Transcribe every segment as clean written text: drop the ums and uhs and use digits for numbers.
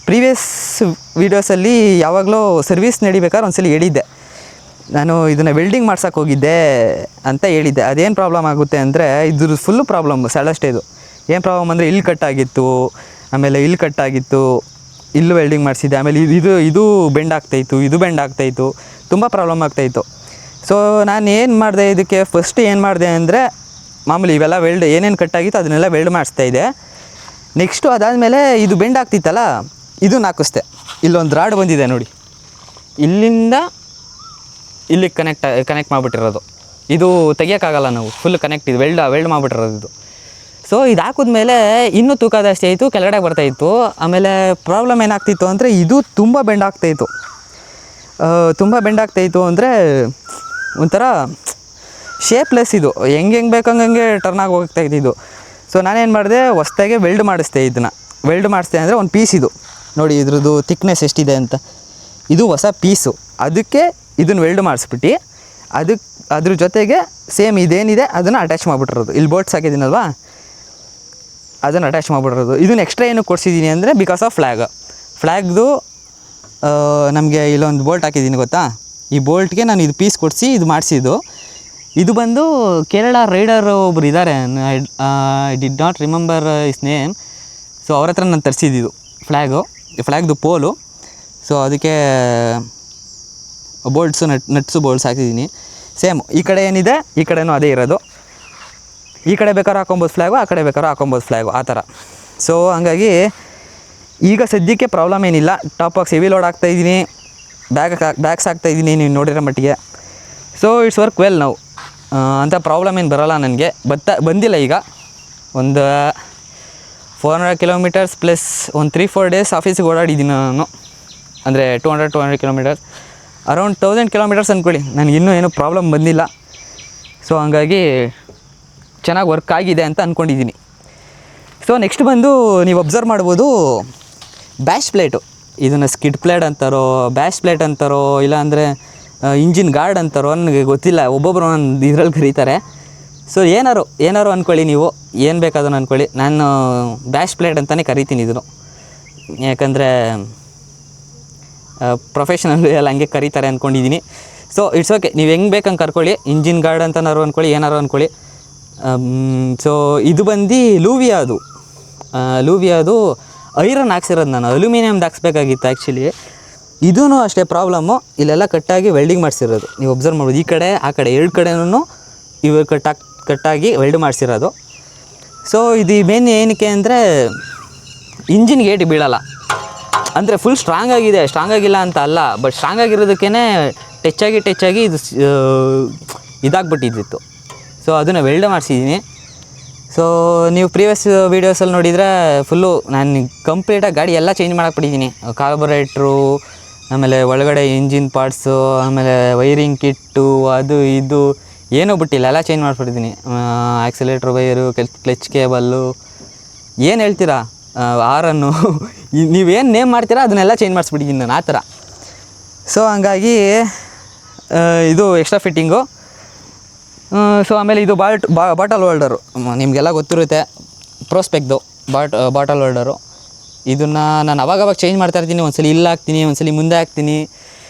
Previous ವೀಡಿಯೋಸಲ್ಲಿ ಯಾವಾಗಲೂ service ನಡಿಬೇಕಾದ್ರೆ ಒಂದ್ಸಲಿ ಹೇಳಿದ್ದೆ, ನಾನು ಇದನ್ನು ವೆಲ್ಡಿಂಗ್ ಮಾಡ್ಸೋಕೆ ಹೋಗಿದ್ದೆ ಅಂತ ಹೇಳಿದ್ದೆ. ಅದೇನು ಪ್ರಾಬ್ಲಮ್ ಆಗುತ್ತೆ ಅಂದರೆ ಇದ್ರ ಫುಲ್ಲು ಪ್ರಾಬ್ಲಮ್ ಸೆಳಷ್ಟೇ. ಇದು ಏನು ಪ್ರಾಬ್ಲಮ್ ಅಂದರೆ ಇಲ್ಲಿ ಕಟ್ಟಾಗಿತ್ತು, ಆಮೇಲೆ ಇಲ್ಲಿ ಕಟ್ಟಾಗಿತ್ತು, ಇಲ್ಲೂ ವೆಲ್ಡಿಂಗ್ ಮಾಡಿಸಿದ್ದೆ, ಆಮೇಲೆ ಇದು ಬೆಂಡ್ ಆಗ್ತಾಯಿತ್ತು, ಇದು ಬೆಂಡ್ ಆಗ್ತಾಯಿತ್ತು, ತುಂಬ ಪ್ರಾಬ್ಲಮ್ ಆಗ್ತಾಯಿತ್ತು. ಸೊ ನಾನು ಏನು ಮಾಡಿದೆ, ಇದಕ್ಕೆ ಫಸ್ಟ್ ಏನು ಮಾಡಿದೆ ಅಂದರೆ ಮಾಮೂಲಿ ಇವೆಲ್ಲ ವೆಲ್ಡ್ ಏನೇನು ಕಟ್ಟಾಗಿತ್ತು ಅದನ್ನೆಲ್ಲ ವೆಲ್ಡ್ ಮಾಡಿಸ್ತಾಯಿದ್ದೆ. ನೆಕ್ಸ್ಟು ಅದಾದಮೇಲೆ ಇದು ಬೆಂಡ್ ಆಗ್ತಿತ್ತಲ್ಲ, ಇದನ್ನು ಹಾಕಿಸ್ದೆ. ಇಲ್ಲೊಂದು ರಾಡ್ ಬಂದಿದೆ ನೋಡಿ, ಇಲ್ಲಿಂದ ಇಲ್ಲಿಗೆ ಕನೆಕ್ಟ್ ಮಾಡಿಬಿಟ್ಟಿರೋದು. ಇದು ತೆಗಿಯೋಕ್ಕಾಗಲ್ಲ ನಾವು, ಫುಲ್ ಕನೆಕ್ಟ್ ಇದು ವೆಲ್ಡ್ ಮಾಡಿಬಿಟ್ಟಿರೋದು ಇದು. ಸೊ ಇದು ಹಾಕಿದ್ಮೇಲೆ ಇನ್ನೂ ತೂಕ ಜಾಸ್ತಿ ಆಯಿತು, ಕೆಳಗಡೆ ಬರ್ತಾಯಿತ್ತು. ಆಮೇಲೆ ಪ್ರಾಬ್ಲಮ್ ಏನಾಗ್ತಿತ್ತು ಅಂದರೆ ಇದು ತುಂಬ ಬೆಂಡ್ ಆಗ್ತಾಯಿತ್ತು. ಬೆಂಡ್ ಆಗ್ತಾಯಿತ್ತು ಅಂದರೆ ಒಂಥರ ಶೇಪ್ಲೆಸ್, ಇದು ಹೆಂಗೆ ಬೇಕಂಗೆ ಟರ್ನ್ ಆಗಿ ಹೋಗ್ತಾಯಿತ್ತು ಇದು. ಸೊ ನಾನೇನು ಮಾಡಿದೆ, ಹೊಸ್ದಾಗೆ ವೆಲ್ಡ್ ಮಾಡಿಸ್ದೆ. ಇದನ್ನು ವೆಲ್ಡ್ ಮಾಡಿಸ್ದೆ ಅಂದರೆ ಒಂದು ಪೀಸ್ ಇದು ನೋಡಿ, ಇದ್ರದ್ದು ಥಿಕ್ನೆಸ್ ಎಷ್ಟಿದೆ ಅಂತ. ಇದು ಹೊಸ ಪೀಸು, ಅದಕ್ಕೆ ಇದನ್ನು ವೆಲ್ಡ್ ಮಾಡಿಸ್ಬಿಟ್ಟು ಅದ್ರ ಜೊತೆಗೆ ಸೇಮ್ ಇದೇನಿದೆ ಅದನ್ನು ಅಟ್ಯಾಚ್ ಮಾಡಿಬಿಟ್ಟಿರೋದು. ಇಲ್ಲಿ ಬೋಲ್ಟ್ಸ್ ಹಾಕಿದ್ದೀನಲ್ವಾ, ಅದನ್ನು ಅಟ್ಯಾಚ್ ಮಾಡಿಬಿಟ್ಟಿರೋದು. ಇದನ್ನು ಎಕ್ಸ್ಟ್ರಾ ಏನು ಕೊಡಿಸಿದ್ದೀನಿ ಅಂದರೆ ಬಿಕಾಸ್ ಆಫ್ ಫ್ಲ್ಯಾಗ್ದು ನಮಗೆ ಇಲ್ಲೊಂದು ಬೋಲ್ಟ್ ಹಾಕಿದ್ದೀನಿ ಗೊತ್ತಾ, ಈ ಬೋಲ್ಟ್ಗೆ ನಾನು ಇದು ಪೀಸ್ ಕೊಡಿಸಿ ಇದು ಮಾಡಿಸಿದ್ದು. ಇದು ಬಂದು ಕೇರಳ ರೈಡರ್ ಒಬ್ರು ಇದ್ದಾರೆ, I did not remember is name. So ಅವ್ರ ಹತ್ರ ನಾನು ತರಿಸಿದ್ದು ಫ್ಲ್ಯಾಗ್ದು ಪೋಲು. ಸೊ ಅದಕ್ಕೆ ಬೋಲ್ಟ್ಸು ನಟ್ಸು ಬೋಲ್ಟ್ಸ್ ಹಾಕಿದ್ದೀನಿ. ಸೇಮ್ ಈ ಕಡೆ ಏನಿದೆ ಈ ಕಡೆನೂ ಅದೇ ಇರೋದು. ಈ ಕಡೆ ಬೇಕಾದ್ರೂ ಹಾಕೊಬೋದು ಫ್ಲ್ಯಾಗು, ಆ ಕಡೆ ಬೇಕಾದ್ರೂ ಹಾಕೊಬೋದು ಫ್ಲ್ಯಾಗು, ಆ ಥರ. ಸೊ ಹಂಗಾಗಿ ಈಗ ಸದ್ಯಕ್ಕೆ ಪ್ರಾಬ್ಲಮ್ ಏನಿಲ್ಲ. ಟಾಪ್ ಬಾಕ್ಸ್ ಹೆವಿ ಲೋಡ್ ಆಗ್ತಾಯಿದ್ದೀನಿ, ಬ್ಯಾಗ್ಸ್ ಹಾಕ್ತಾಯಿದ್ದೀನಿ ನೀವು ನೋಡಿರೋ ಮಟ್ಟಿಗೆ. ಸೊ ಇಟ್ಸ್ ವರ್ಕ್ ವೆಲ್ ನಾವು, ಅಂಥ ಪ್ರಾಬ್ಲಮ್ ಏನು ಬರೋಲ್ಲ ನನಗೆ. ಬಂದಿಲ್ಲ ಈಗ. ಒಂದು 400 ಕಿಲೋಮೀಟರ್ಸ್ ಪ್ಲಸ್ ಒಂದು 3-4 ಡೇಸ್ ಆಫೀಸಿಗೆ ಓಡಾಡಿದ್ದೀನಿ ನಾನು. ಅಂದರೆ 200 ಕಿಲೋಮೀಟರ್ಸ್, ಅರೌಂಡ್ 1000 ಕಿಲೋಮೀಟರ್ಸ್ ಅಂದ್ಕೊಳ್ಳಿ. ನನಗಿನ್ನೂ ಏನೂ ಪ್ರಾಬ್ಲಮ್ ಬಂದಿಲ್ಲ. ಸೊ ಹಂಗಾಗಿ ಚೆನ್ನಾಗಿ ವರ್ಕ್ ಆಗಿದೆ ಅಂತ ಅಂದ್ಕೊಂಡಿದ್ದೀನಿ. ಸೊ ನೆಕ್ಸ್ಟ್ ಬಂದು ನೀವು ಅಬ್ಸರ್ವ್ ಮಾಡ್ಬೋದು, ಬ್ಯಾಶ್ ಪ್ಲೇಟು. ಇದನ್ನು ಸ್ಕಿಡ್ ಪ್ಲೇಟ್ ಅಂತಾರೋ, ಬ್ಯಾಶ್ ಪ್ಲೇಟ್ ಅಂತಾರೋ, ಇಲ್ಲಾಂದರೆ ಇಂಜಿನ್ ಗಾರ್ಡ್ ಅಂತಾರೋ ನನಗೆ ಗೊತ್ತಿಲ್ಲ, ಒಬ್ಬೊಬ್ಬರು ಒಂದು ಇದರಲ್ಲಿ ಕರೀತಾರೆ. ಸೊ ಏನಾರು ಅಂದ್ಕೊಳ್ಳಿ, ನೀವು ಏನು ಬೇಕಾದನ್ನು ಅಂದ್ಕೊಳ್ಳಿ. ನಾನು ಬ್ಯಾಶ್ ಪ್ಲೇಟ್ ಅಂತಲೇ ಕರಿತೀನಿ ಇದನ್ನು, ಯಾಕಂದರೆ ಪ್ರೊಫೆಷನಲ್ ಎಲ್ಲ ಹಂಗೆ ಕರೀತಾರೆ ಅಂದ್ಕೊಂಡಿದ್ದೀನಿ. ಸೊ ಇಟ್ಸ್ ಓಕೆ, ನೀವು ಹೆಂಗೆ ಬೇಕಂಗೆ ಕರ್ಕೊಳ್ಳಿ. ಇಂಜಿನ್ ಗಾರ್ಡ್ ಅಂತನಾರು ಅಂದ್ಕೊಳ್ಳಿ, ಏನಾರು ಅಂದ್ಕೊಳ್ಳಿ. ಸೊ ಇದು ಬಂದು ಲೂವಿಯಾದು ಐರನ್ ಹಾಕ್ಸಿರೋದು. ನಾನು ಅಲ್ಯೂಮಿನಿಯಮ್ದು ಹಾಕ್ಸ್ಬೇಕಾಗಿತ್ತು ಆ್ಯಕ್ಚುಲಿ. ಇದೂ ಅಷ್ಟೇ ಪ್ರಾಬ್ಲಮ್ಮು, ಇಲ್ಲೆಲ್ಲ ಕಟ್ಟಾಗಿ ವೆಲ್ಡಿಂಗ್ ಮಾಡಿಸಿರೋದು. ನೀವು ಒಬ್ಸರ್ವ್ ಮಾಡ್ಬೋದು, ಈ ಕಡೆ ಆ ಕಡೆ ಎರಡು ಕಡೆನೂ ಇವು ಕಟ್ಟಾಗಿ ವೆಲ್ಡ್ ಮಾಡಿಸಿರೋದು. ಸೊ ಇದು ಮೇನ್ ಏನಕ್ಕೆ ಅಂದರೆ ಇಂಜಿನ್ಗೆ ಏಟು ಬೀಳಲ್ಲ. ಅಂದರೆ ಫುಲ್ ಸ್ಟ್ರಾಂಗ್ ಆಗಿಲ್ಲ ಅಂತ ಅಲ್ಲ, ಬಟ್ ಸ್ಟ್ರಾಂಗ್ ಆಗಿರೋದಕ್ಕೇ ಟಚ್ ಆಗಿ ಇದು ಇದಾಗ್ಬಿಟ್ಟಿದ್ದಿತ್ತು. ಸೊ ಅದನ್ನು ವೆಲ್ಡ್ ಮಾಡಿಸಿದ್ದೀನಿ. ಸೊ ನೀವು ಪ್ರೀವಿಯಸ್ ವೀಡಿಯೋಸಲ್ಲಿ ನೋಡಿದರೆ ಫುಲ್ಲು ನಾನು ಕಂಪ್ಲೀಟಾಗಿ ಗಾಡಿ ಎಲ್ಲ ಚೇಂಜ್ ಮಾಡಾಕ್ಬಿಟ್ಟಿದ್ದೀನಿ. ಕಾರ್ಬೊರೇಟ್ರು, ಆಮೇಲೆ ಒಳಗಡೆ ಇಂಜಿನ್ ಪಾರ್ಟ್ಸು, ಆಮೇಲೆ ವೈರಿಂಗ್ ಕಿಟ್ಟು, ಅದು ಇದು ಏನೂ ಬಿಟ್ಟಿಲ್ಲ, ಎಲ್ಲ ಚೇಂಜ್ ಮಾಡಿಬಿಟ್ಟಿದ್ದೀನಿ. ಆ್ಯಕ್ಸಿಲೇಟ್ರ್ ವೈರು, ಕ್ಲಚ್ ಕೇಬಲ್ಲು, ಏನು ಹೇಳ್ತೀರಾ, ಆರನ್ನು ನೀವೇನು ನೇಮ್ ಮಾಡ್ತೀರಾ ಅದನ್ನೆಲ್ಲ ಚೇಂಜ್ ಮಾಡಿಸ್ಬಿಟ್ಟಿದ್ದೀನಿ ನಾನು, ಆ ಥರ. ಸೊ ಹಂಗಾಗಿ ಇದು ಎಕ್ಸ್ಟ್ರಾ ಫಿಟ್ಟಿಂಗು. ಸೊ ಆಮೇಲೆ ಇದು ಬಾಟಲ್ ಹೋಲ್ಡರು, ನಿಮಗೆಲ್ಲ ಗೊತ್ತಿರುತ್ತೆ, ಪ್ರೋಸ್ಪೆಕ್ದು ಬಾಟಲ್ ಹೋಲ್ಡರು. ಇದನ್ನು ನಾನು ಅವಾಗವಾಗ ಚೇಂಜ್ ಮಾಡ್ತಾಯಿರ್ತೀನಿ. ಒಂದ್ಸಲಿ ಇಲ್ಲಿ ಹಾಕ್ತೀನಿ, ಒಂದ್ಸಲಿ ಮುಂದೆ ಹಾಕ್ತೀನಿ,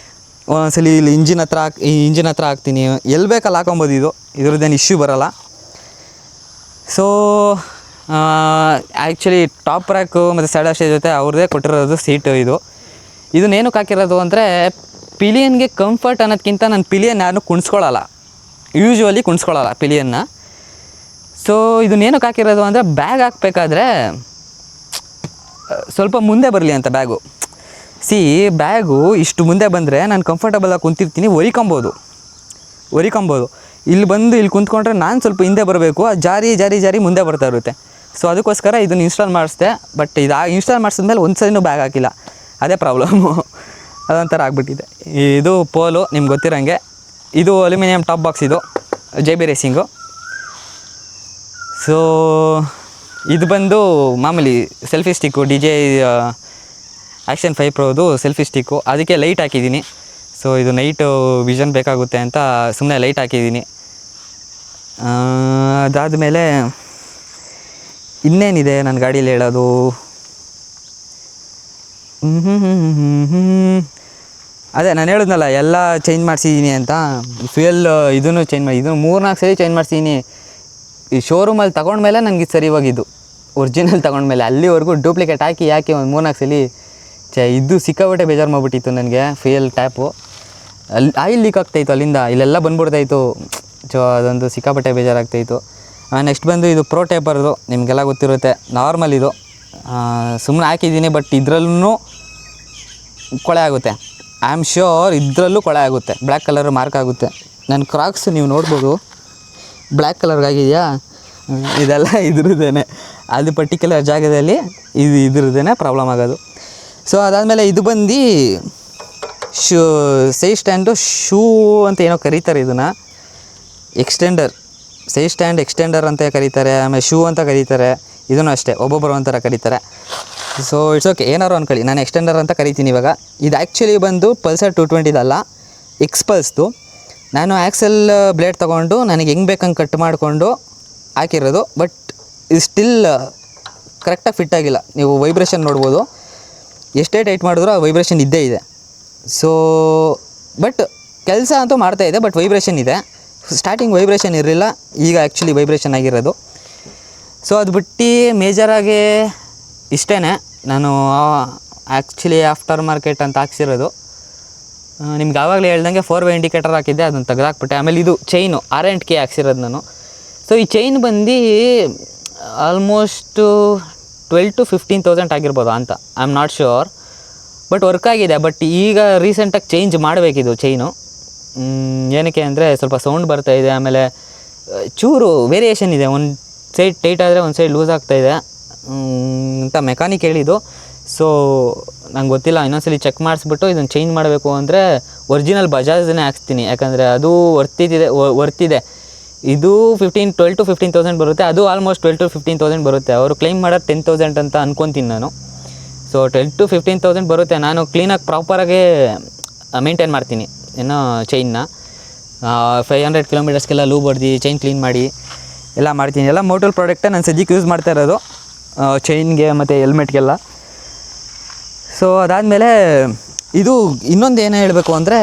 ಒಂದ್ಸಲಿ ಇಲ್ಲಿ ಇಂಜಿನ್ ಹತ್ರ ಹಾಕ್ತೀನಿ. ಎಲ್ಲಿ ಬೇಕಲ್ಲಿ ಹಾಕೊಬೋದು. ಇದ್ರದ್ದೇನು ಇಶ್ಯೂ ಬರೋಲ್ಲ. ಸೊ ಆ್ಯಕ್ಚುಲಿ ಟಾಪ್ ರ್ಯಾಕು ಮತ್ತು ಸೈಡ್ ಸ್ಟೇಜ್ ಜೊತೆ ಅವ್ರದ್ದೇ ಕೊಟ್ಟಿರೋದು ಸೀಟು. ಇದನ್ನೇನಕ್ಕೆ ಹಾಕಿರೋದು ಅಂದರೆ ಪಿಲಿಯನ್ಗೆ ಕಂಫರ್ಟ್ ಅನ್ನೋದಕ್ಕಿಂತ ನಾನು ಪಿಲಿಯನ್ ಯಾರನ್ನೂ ಯೂಶ್ವಲಿ ಕುಣಿಸ್ಕೊಳ್ಳಲ್ಲ ಪಿಲಿಯನ್ನ. ಸೊ ಇದನ್ನೇನಕ್ಕೆ ಹಾಕಿರೋದು ಅಂದರೆ ಬ್ಯಾಗ್ ಹಾಕಬೇಕಾದ್ರೆ ಸ್ವಲ್ಪ ಮುಂದೆ ಬರಲಿ ಅಂತ ಬ್ಯಾಗು. ಬ್ಯಾಗು ಇಷ್ಟು ಮುಂದೆ ಬಂದರೆ ನಾನು ಕಂಫರ್ಟಬಲಾಗಿ ಕುಂತಿರ್ತೀನಿ, ಒರಿಕೊಬೋದು. ಇಲ್ಲಿ ಕುಂತ್ಕೊಂಡ್ರೆ ನಾನು ಸ್ವಲ್ಪ ಹಿಂದೆ ಬರಬೇಕು, ಅದು ಜಾರಿ ಮುಂದೆ ಬರ್ತಾ ಇರುತ್ತೆ. ಸೊ ಅದಕ್ಕೋಸ್ಕರ ಇದನ್ನು ಇನ್ಸ್ಟಾಲ್ ಮಾಡಿಸ್ದೆ. ಬಟ್ ಇನ್ಸ್ಟಾಲ್ ಮಾಡಿಸಿದ್ಮೇಲೆ ಒಂದು ಸರಿನೂ ಬ್ಯಾಗ್ ಹಾಕಿಲ್ಲ, ಅದೇ ಪ್ರಾಬ್ಲಮ್ಮು. ಅದೊಂಥರ ಆಗಿಬಿಟ್ಟಿದೆ. ಇದು ಪೋಲು ನಿಮ್ಗೆ ಗೊತ್ತಿರೋಂಗೆ. ಇದು ಅಲ್ಯೂಮಿನಿಯಂ ಟಾಪ್ ಬಾಕ್ಸ್, ಇದು JB ರೇಸಿಂಗು. ಸೊ ಇದು ಬಂದು ಮಾಮೂಲಿ ಸೆಲ್ಫಿ ಸ್ಟಿಕ್ಕು, DJI Action 5 Proದು ಸೆಲ್ಫಿ ಸ್ಟಿಕ್ಕು. ಅದಕ್ಕೆ ಲೈಟ್ ಹಾಕಿದ್ದೀನಿ. ಸೊ ಇದು ನೈಟು ವಿಷನ್ ಬೇಕಾಗುತ್ತೆ ಅಂತ ಸುಮ್ಮನೆ ಲೈಟ್ ಹಾಕಿದ್ದೀನಿ. ಅದಾದಮೇಲೆ ಇನ್ನೇನಿದೆ ನನ್ನ ಗಾಡೀಲಿ ಹೇಳೋದು, ಅದೇ ನಾನು ಹೇಳಿದ್ನಲ್ಲ ಎಲ್ಲ ಚೇಂಜ್ ಮಾಡಿಸಿದ್ದೀನಿ ಅಂತ. ಫ್ಯೂಯಲ್ ಇದನ್ನು ಚೇಂಜ್ ಮಾಡಿ, ಇದನ್ನು 3-4 ಸರಿ ಚೇಂಜ್ ಮಾಡಿಸಿದ್ದೀನಿ. ಈ ಶೋರೂಮಲ್ಲಿ ತೊಗೊಂಡ್ಮೇಲೆ ನನಗೆ ಇದು ಸರಿ ಹೋಗಿದ್ದು, ಒರಿಜಿನಲ್ ತೊಗೊಂಡ್ಮೇಲೆ. ಅಲ್ಲಿವರೆಗೂ ಡೂಪ್ಲಿಕೇಟ್ ಹಾಕಿ ಒಂದು 3-4 ಸಲ ಇದು ಸಿಕ್ಕಾಬಿಟ್ಟೆ ಬೇಜಾರು ಮಾಡಿಬಿಟ್ಟಿತ್ತು ನನಗೆ. ಫ್ಯೂಯಲ್ ಟ್ಯಾಪು ಅಲ್ಲಿ ಆಯಿಲ್ ಲೀಕ್ ಆಗ್ತಾಯಿತ್ತು, ಅಲ್ಲಿಂದ ಇಲ್ಲೆಲ್ಲ ಬಂದ್ಬಿಡ್ತಾಯಿತ್ತು. ಸೊ ಅದೊಂದು ಸಿಕ್ಕಾಪಟ್ಟೆ ಬೇಜಾರಾಗ್ತಾಯಿತ್ತು. ನೆಕ್ಸ್ಟ್ ಬಂದು ಇದು ಪ್ರೋ ಟೇಪರ್ದು, ನಿಮಗೆಲ್ಲ ಗೊತ್ತಿರುತ್ತೆ, ನಾರ್ಮಲ್ ಇದು. ಸುಮ್ಮನೆ ಹಾಕಿದ್ದೀನಿ, ಬಟ್ ಇದರಲ್ಲೂ ಕೊಳೆ ಆಗುತ್ತೆ. ಐ ಆಮ್ ಶ್ಯೂರ್ ಇದರಲ್ಲೂ ಕೊಳೆ ಆಗುತ್ತೆ, ಬ್ಲ್ಯಾಕ್ ಕಲರ್ ಮಾರ್ಕ್ ಆಗುತ್ತೆ. ನನ್ನ ಕ್ರಾಕ್ಸ್ ನೀವು ನೋಡ್ಬೋದು, ಬ್ಲ್ಯಾಕ್ ಕಲರ್ಗಾಗಿದೆಯಾ, ಇದೆಲ್ಲ ಇದ್ರದ್ದೇನೆ. ಅದು ಪರ್ಟಿಕ್ಯುಲರ್ ಜಾಗದಲ್ಲಿ ಇದ್ರದ್ದೇನೆ ಪ್ರಾಬ್ಲಮ್ ಆಗೋದು. ಸೊ ಅದಾದಮೇಲೆ ಇದು ಬಂದು ಸೈಡ್ ಸ್ಟ್ಯಾಂಡು, ಶೂ ಅಂತ ಏನೋ ಕರೀತಾರೆ ಇದನ್ನು, ಎಕ್ಸ್ಟೆಂಡರ್, ಸೈಡ್ ಸ್ಟ್ಯಾಂಡ್ ಎಕ್ಸ್ಟೆಂಡರ್ ಅಂತ ಕರೀತಾರೆ, ಆಮೇಲೆ ಶೂ ಅಂತ ಕರೀತಾರೆ. ಇದನ್ನು ಅಷ್ಟೇ, ಒಬ್ಬೊಬ್ಬರು ಒಂಥರ ಕರೀತಾರೆ. ಸೊ ಇಟ್ಸ್ ಓಕೆ, ಏನಾರು ಅಂದ್ಕೊಳ್ಳಿ, ನಾನು ಎಕ್ಸ್ಟೆಂಡರ್ ಅಂತ ಕರಿತೀನಿ ಇವಾಗ. ಇದು ಆ್ಯಕ್ಚುಲಿ ಬಂದು ಪಲ್ಸರ್ 220 ಅಲ್ಲ, ಎಕ್ಸ್ಪಲ್ಸ್ದು. ನಾನು ಆ್ಯಕ್ಸೆಲ್ ಬ್ಲೇಡ್ ತೊಗೊಂಡು ನನಗೆ ಹೆಂಗೆ ಬೇಕಂಗೆ ಕಟ್ ಮಾಡಿಕೊಂಡು ಹಾಕಿರೋದು. ಬಟ್ ಇದು ಸ್ಟಿಲ್ ಕರೆಕ್ಟಾಗಿ ಫಿಟ್ ಆಗಿಲ್ಲ. ನೀವು ವೈಬ್ರೇಷನ್ ನೋಡ್ಬೋದು, ಎಷ್ಟೇ ಟೈಟ್ ಮಾಡಿದ್ರೂ ಆ ವೈಬ್ರೇಷನ್ ಇದ್ದೇ ಇದೆ. ಸೊ ಬಟ್ ಕೆಲಸ ಅಂತೂ ಮಾಡ್ತಾಯಿದೆ, ಬಟ್ ವೈಬ್ರೇಷನ್ ಇದೆ. ಸ್ಟಾರ್ಟಿಂಗ್ ವೈಬ್ರೇಷನ್ ಇರಲಿಲ್ಲ, ಈಗ ಆ್ಯಕ್ಚುಲಿ ವೈಬ್ರೇಷನ್ ಆಗಿರೋದು. ಸೊ ಅದು ಬಿಟ್ಟು ಮೇಜರಾಗಿ ಇಷ್ಟೇ. ನಾನು ಆ್ಯಕ್ಚುಲಿ ಆಫ್ಟರ್ ಮಾರ್ಕೆಟ್ ಅಂತ ಹಾಕ್ಸಿರೋದು. ನಿಮ್ಗೆ ಆವಾಗಲೇ ಹೇಳ್ದಂಗೆ 4-ವೇ ಇಂಡಿಕೇಟರ್ ಹಾಕಿದ್ದೆ, ಅದನ್ನು ತೆಗೆದಾಕ್ಬಿಟ್ಟೆ. ಆಮೇಲೆ ಇದು ಚೈನು R&K ಹಾಕ್ಸಿರೋದು ನಾನು. ಸೊ ಈ ಚೈನ್ ಬಂದು ಆಲ್ಮೋಸ್ಟು 12,000 to 15,000 ಆಗಿರ್ಬೋದು ಅಂತ, I am not sure. But work ಆಗಿದೆ. ಬಟ್ ಈಗ ರೀಸೆಂಟಾಗಿ ಚೇಂಜ್ ಮಾಡಬೇಕಿದು ಚೈನು. ಏನಕ್ಕೆ ಅಂದರೆ ಸ್ವಲ್ಪ ಸೌಂಡ್ ಬರ್ತಾಯಿದೆ, ಆಮೇಲೆ ಚೂರು ವೇರಿಯೇಷನ್ ಇದೆ. ಒಂದು ಸೈಡ್ ಟೈಟ್ ಆದರೆ ಒಂದು ಸೈಡ್ ಲೂಸ್ ಆಗ್ತಾಯಿದೆ ಅಂತ ಮೆಕ್ಯಾನಿಕ್ ಹೇಳಿದ್ದು. ಸೊ ನಂಗೆ ಗೊತ್ತಿಲ್ಲ, ಇನ್ನೊಂದ್ಸಲಿ ಚೆಕ್ ಮಾಡಿಸ್ಬಿಟ್ಟು ಇದನ್ನು ಚೇಂಜ್ ಮಾಡಬೇಕು ಅಂದರೆ ಒರಿಜಿನಲ್ ಬಜಾಜ್ನೇ ಹಾಕ್ಸ್ತೀನಿ. ಯಾಕಂದರೆ ಅದು ವರ್ತಿದೆ. ಇದು 12,000 to 15,000 ಬರುತ್ತೆ, ಅದು ಆಲ್ಮೋಸ್ಟ್ 12,000 to 15,000 ಬರುತ್ತೆ. ಅವರು ಕ್ಲೈಮ್ ಮಾಡೋದು 10,000 ಅಂತ ಅಂದ್ಕೊತೀನಿ ನಾನು. ಸೊ 12,000 to 15,000 ಬರುತ್ತೆ. ನಾನು ಕ್ಲೀನಾಗಿ ಪ್ರಾಪರಾಗಿ ಮೇಂಟೈನ್ ಮಾಡ್ತೀನಿ ಏನೋ ಚೈನ್ನ. 500 ಕಿಲೋಮೀಟರ್ಸ್ಗೆಲ್ಲ ಲೂಬ್ ಹೊಡೆದು ಚೈನ್ ಕ್ಲೀನ್ ಮಾಡಿ ಎಲ್ಲ ಮಾಡ್ತೀನಿ. ಎಲ್ಲ ಮೋಟಲ್ ಪ್ರಾಡಕ್ಟೇ ನಾನು ಸದ್ಯಕ್ಕೆ ಯೂಸ್ ಮಾಡ್ತಾ ಇರೋದು, ಚೈನ್ಗೆ ಮತ್ತು ಹೆಲ್ಮೆಟ್ಗೆಲ್ಲ. ಸೊ ಅದಾದಮೇಲೆ ಇದು ಇನ್ನೊಂದು ಏನು ಹೇಳಬೇಕು ಅಂದರೆ,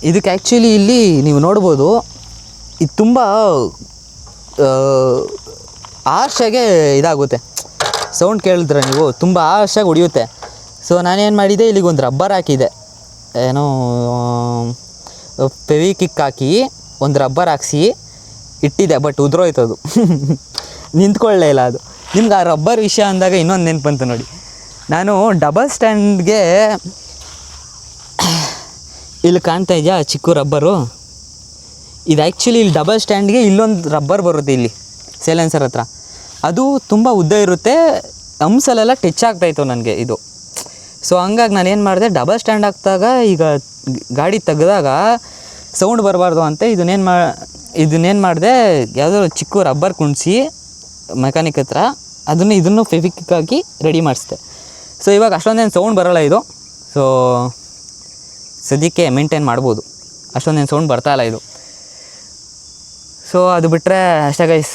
ಇದಕ್ಕೆ ಆ್ಯಕ್ಚುಲಿ ಇಲ್ಲಿ ನೀವು ನೋಡ್ಬೋದು, ಇದು ತುಂಬ ಆರ್ಷಾಗೆ ಇದಾಗುತ್ತೆ. ಸೌಂಡ್ ಕೇಳಿದ್ರೆ ನೀವು ತುಂಬ ಆರ್ಷಾಗಿ ಹೊಡಿಯುತ್ತೆ. ಸೊ ನಾನೇನು ಮಾಡಿದೆ, ಇಲ್ಲಿಗೊಂದು ರಬ್ಬರ್ ಹಾಕಿದೆ, ಏನೋ ಫೆವಿಕ್ವಿಕ್ ಹಾಕಿ ಒಂದು ರಬ್ಬರ್ ಹಾಕ್ಸಿ ಇಟ್ಟಿದ್ದೆ. ಬಟ್ ಉದುರೋಯ್ತದು, ನಿಂತ್ಕೊಳ್ಳೇ ಇಲ್ಲ ಅದು. ನಿಮ್ಗೆ ಆ ರಬ್ಬರ್ ವಿಷಯ ಅಂದಾಗ ಇನ್ನೊಂದು ನೆನಪು ಬಂತು ನೋಡಿ. ನಾನು ಡಬಲ್ ಸ್ಟ್ಯಾಂಡ್ಗೆ ಇಲ್ಲಿ ಕಾಣ್ತಾ ಇದೆಯಾ ಚಿಕ್ಕ ರಬ್ಬರು, ಇದು ಆ್ಯಕ್ಚುಲಿ ಇಲ್ಲಿ ಡಬಲ್ ಸ್ಟ್ಯಾಂಡ್ಗೆ ಇಲ್ಲೊಂದು ರಬ್ಬರ್ ಬರುತ್ತೆ ಇಲ್ಲಿ ಸೈಲೆನ್ಸರ್ ಹತ್ರ. ಅದು ತುಂಬ ಉದ್ದ ಇರುತ್ತೆ, ಅಂಸಲೆಲ್ಲ ಟಚ್ ಆಗ್ತಾಯಿತ್ತು ನನಗೆ ಇದು. ಸೊ ಹಂಗಾಗಿ ನಾನು ಏನು ಮಾಡಿದೆ, ಡಬಲ್ ಸ್ಟ್ಯಾಂಡ್ ಹಾಕಿದಾಗ ಈಗ ಗಾಡಿ ತೆಗೆದಾಗ ಸೌಂಡ್ ಬರಬಾರ್ದು ಅಂತ ಇದನ್ನೇನು ಮಾಡಿದೆ, ಯಾವುದೋ ಚಿಕ್ಕ ರಬ್ಬರ್ ಕುಣಿಸಿ ಮೆಕ್ಯಾನಿಕ್ ಹತ್ರ ಇದನ್ನು ಫೆವಿಕ್ವಿಕ್ ಹಾಕಿ ರೆಡಿ ಮಾಡಿಸ್ದೆ. ಸೊ ಇವಾಗ ಅಷ್ಟೊಂದೇನು ಸೌಂಡ್ ಬರೋಲ್ಲ ಇದು. ಸೊ ಸದ್ಯಕ್ಕೆ ಮೇಂಟೈನ್ ಮಾಡ್ಬೋದು, ಅಷ್ಟೊಂದೇನು ಸೌಂಡ್ ಬರ್ತಾಯಿಲ್ಲ ಇದು. ಸೊ ಅದು ಬಿಟ್ಟರೆ ಅಷ್ಟೇ ಗೈಸ್.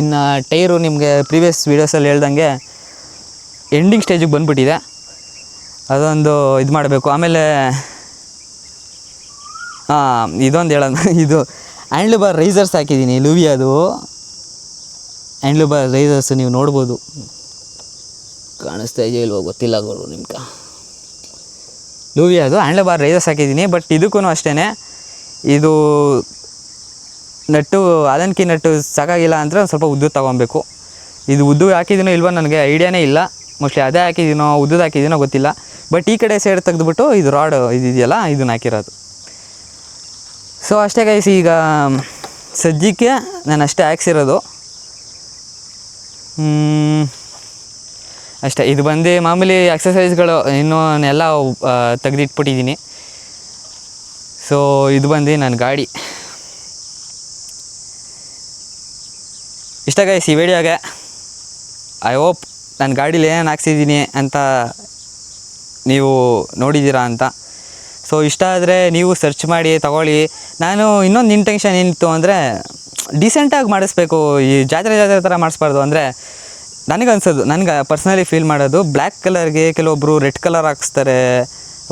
ಇನ್ನು ಟೈರು ನಿಮಗೆ ಪ್ರೀವಿಯಸ್ ವೀಡಿಯೋಸಲ್ಲಿ ಹೇಳ್ದಂಗೆ ಎಂಡಿಂಗ್ ಸ್ಟೇಜಿಗೆ ಬಂದುಬಿಟ್ಟಿದೆ, ಅದೊಂದು ಇದು ಮಾಡಬೇಕು. ಆಮೇಲೆ ಇದೊಂದು ಹೇಳೋಣ, ಇದು ಹ್ಯಾಂಡ್ಲ್ ಬಾರ್ ರೈಸರ್ಸ್ ಹಾಕಿದ್ದೀನಿ, ಲೂವಿಯಾದು ಹ್ಯಾಂಡ್ಲ್ ಬಾರ್ ರೈಸರ್ಸು ನೀವು ನೋಡ್ಬೋದು, ಕಾಣಿಸ್ತಾ ಇದೆಯೋ ಇಲ್ವೋ ಗೊತ್ತಿಲ್ಲ ಗುರು ನಿಮ್ಗೆ. ಲೂವಿಯಾದು ಹ್ಯಾಂಡ್ಲ್ ಬಾರ್ ರೈಸರ್ಸ್ ಹಾಕಿದ್ದೀನಿ. ಬಟ್ ಇದಕ್ಕೂ ಅಷ್ಟೇ, ಇದು ನಟ್ಟು ಅದನ್ಕಿ ನಟ್ಟು ಸಾಕಾಗಿಲ್ಲ ಅಂದರೆ ಒಂದು ಸ್ವಲ್ಪ ಉದ್ದು ತೊಗೊಬೇಕು. ಇದು ಉದ್ದು ಹಾಕಿದ್ದೀನೋ ಇಲ್ವೋ ನನಗೆ ಐಡಿಯಾನೇ ಇಲ್ಲ, ಮೋಸ್ಟ್ಲಿ ಅದೇ ಹಾಕಿದ್ದೀನೋ ಉದ್ದದ್ದು ಹಾಕಿದ್ದೀನೋ ಗೊತ್ತಿಲ್ಲ. ಬಟ್ ಈ ಕಡೆ ಸೈಡ್ ತೆಗೆದುಬಿಟ್ಟು ಇದು ರಾಡ್ ಇದೆಯಲ್ಲ ಇದನ್ನು ಹಾಕಿರೋದು. ಸೊ ಅಷ್ಟೇ ಗೈಸ್, ಈಗ ಸದ್ಯಕ್ಕೆ ನಾನು ಅಷ್ಟೇ ಹಾಕ್ಸಿರೋದು ಅಷ್ಟೇ. ಇದು ಬಂದು ಮಾಮೂಲಿ ಎಕ್ಸಸೈಸ್ಗಳು ಇನ್ನೂ ಎಲ್ಲ ತೆಗೆದಿಟ್ಬಿಟ್ಟಿದ್ದೀನಿ. ಸೊ ಇದು ಬಂದು ನನ್ನ ಗಾಡಿ. ಇಷ್ಟ ಗೈಸ್ ಈ ವಿಡಿಯೋಗೆ. ಐ ಹೋಪ್ ನನ್ನ ಗಾಡೀಲಿ ಏನೇನು ಹಾಕ್ಸಿದ್ದೀನಿ ಅಂತ ನೀವು ನೋಡಿದ್ದೀರಾ ಅಂತ. ಸೊ ಇಷ್ಟ ಆದರೆ ನೀವು ಸರ್ಚ್ ಮಾಡಿ ತಗೊಳ್ಳಿ. ನಾನು ಇನ್ನೊಂದು ಇಂಟೆನ್ಷನ್ ಏನಿತ್ತು ಅಂದರೆ, ಡಿಸೆಂಟಾಗಿ ಮಾಡಿಸ್ಬೇಕು, ಈ ಜಾತ್ರೆ ಥರ ಮಾಡಿಸ್ಬಾರ್ದು. ಅಂದರೆ ನನಗನ್ಸೋದು, ನನಗೆ ಪರ್ಸ್ನಲಿ ಫೀಲ್ ಮಾಡೋದು, ಬ್ಲ್ಯಾಕ್ ಕಲರ್ಗೆ ಕೆಲವೊಬ್ಬರು ರೆಡ್ ಕಲರ್ ಹಾಕಿಸ್ತಾರೆ,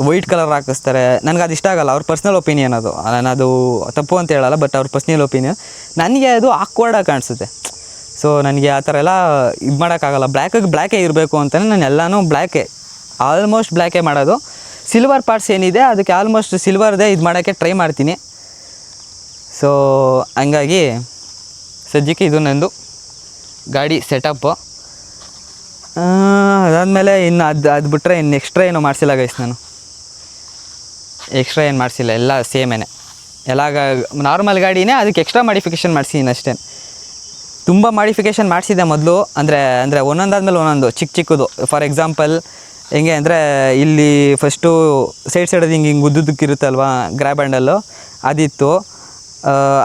ವೈಟ್ ಕಲರ್ ಹಾಕಿಸ್ತಾರೆ. ನನಗೆ ಅದು ಇಷ್ಟ ಆಗಲ್ಲ. ಅವ್ರ ಪರ್ಸ್ನಲ್ ಒಪಿನಿಯನ್ ಅದು, ಅದು ತಪ್ಪು ಅಂತ ಹೇಳಲ್ಲ, ಬಟ್ ಅವ್ರ ಪರ್ಸ್ನಲ್ ಒಪಿನಿಯನ್. ನನಗೆ ಅದು ಆಕ್ವರ್ಡಾಗಿ ಕಾಣಿಸುತ್ತೆ. ಸೊ ನನಗೆ ಆ ಥರ ಎಲ್ಲ ಇದು ಮಾಡೋಕ್ಕಾಗಲ್ಲ. ಬ್ಲ್ಯಾಕೇ ಇರಬೇಕು ಅಂತಲೇ ನಾನು ಎಲ್ಲನೂ ಆಲ್ಮೋಸ್ಟ್ ಬ್ಲ್ಯಾಕೇ ಮಾಡೋದು. ಸಿಲ್ವರ್ ಪಾರ್ಟ್ಸ್ ಏನಿದೆ ಅದಕ್ಕೆ ಆಲ್ಮೋಸ್ಟ್ ಸಿಲ್ವರ್ದೇ ಇದು ಮಾಡೋಕ್ಕೆ ಟ್ರೈ ಮಾಡ್ತೀನಿ. ಸೊ ಹಂಗಾಗಿ ಸದ್ಯಕ್ಕೆ ಇದು ನಂದು ಗಾಡಿ ಸೆಟಪ್ಪು. ಅದಾದಮೇಲೆ ಇನ್ನು ಅದು ಬಿಟ್ಟರೆ ಇನ್ನು ಎಕ್ಸ್ಟ್ರಾ ಏನೂ ಮಾಡಿಸಿಲ್ಲ ಗೈಸ್. ನಾನು ಎಕ್ಸ್ಟ್ರಾ ಏನು ಮಾಡಿಸಿಲ್ಲ, ಎಲ್ಲ ಸೇಮೇ ಎಲ್ಲ. ನಾರ್ಮಲ್ ಗಾಡಿನೇ, ಅದಕ್ಕೆ ಎಕ್ಸ್ಟ್ರಾ ಮಾಡಿಫಿಕೇಷನ್ ಮಾಡಿಸಿದ್ದೀನಿ ಅಷ್ಟೇ. ತುಂಬ ಮಾಡಿಫಿಕೇಷನ್ ಮಾಡಿಸಿದೆ ಮೊದಲು, ಅಂದರೆ ಒಂದೊಂದಾದ್ಮೇಲೆ ಒಂದೊಂದು ಚಿಕ್ಕದು. ಫಾರ್ ಎಕ್ಸಾಂಪಲ್ ಹೆಂಗೆ ಅಂದರೆ, ಇಲ್ಲಿ ಫಸ್ಟು ಸೈಡದು ಹಿಂಗೆ ಉದ್ದುದಕ್ಕಿರುತ್ತಲ್ವ ಗ್ರ್ಯಾಬ್ ಹ್ಯಾಂಡಲ್ಲು, ಅದಿತ್ತು.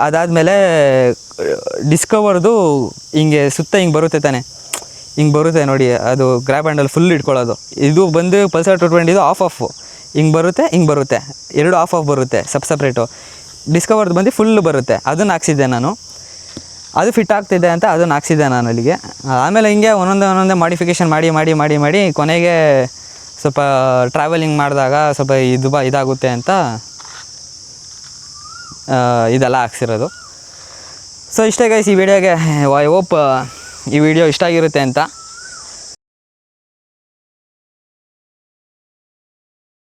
ಅದಾದಮೇಲೆ ಡಿಸ್ಕವರ್ದು ಹಿಂಗೆ ಸುತ್ತ ಹಿಂಗೆ ಬರುತ್ತೆ ತಾನೆ, ಹಿಂಗೆ ಬರುತ್ತೆ ನೋಡಿ, ಅದು ಗ್ರ್ಯಾಬ್ ಹ್ಯಾಂಡಲ್ ಫುಲ್ ಇಟ್ಕೊಳ್ಳೋದು. ಇದು ಬಂದು ಪಲ್ಸರ್ 220 ಆಫ್ ಹಿಂಗೆ ಬರುತ್ತೆ, ಎರಡು ಆಫ್ ಬರುತ್ತೆ ಸಪ್ರೇಟು. ಡಿಸ್ಕವರ್ದು ಬಂದು ಫುಲ್ಲು ಬರುತ್ತೆ, ಅದನ್ನು ಹಾಕ್ಸಿದ್ದೆ ನಾನು. ಅದು ಫಿಟ್ ಆಗ್ತಿದೆ ಅಂತ ಅದನ್ನು ಹಾಕ್ಸಿದ್ದೆ ನಾನು ಅಲ್ಲಿಗೆ. ಆಮೇಲೆ ಹಿಂಗೆ ಒಂದೊಂದೇ ಮಾಡಿಫಿಕೇಷನ್ ಮಾಡಿ ಕೊನೆಗೆ ಸ್ವಲ್ಪ ಟ್ರಾವೆಲಿಂಗ್ ಮಾಡಿದಾಗ ಸ್ವಲ್ಪ ಇದಾಗುತ್ತೆ ಅಂತ ಇದೆಲ್ಲ ಹಾಕ್ಸಿರೋದು. ಸೊ ಇಷ್ಟೇ ಗೈಸ್ ಈ ವಿಡಿಯೋಗೆ. ಐ ಹೋಪ್ ಈ ವಿಡಿಯೋ ಇಷ್ಟ ಆಗಿರುತ್ತೆ ಅಂತ.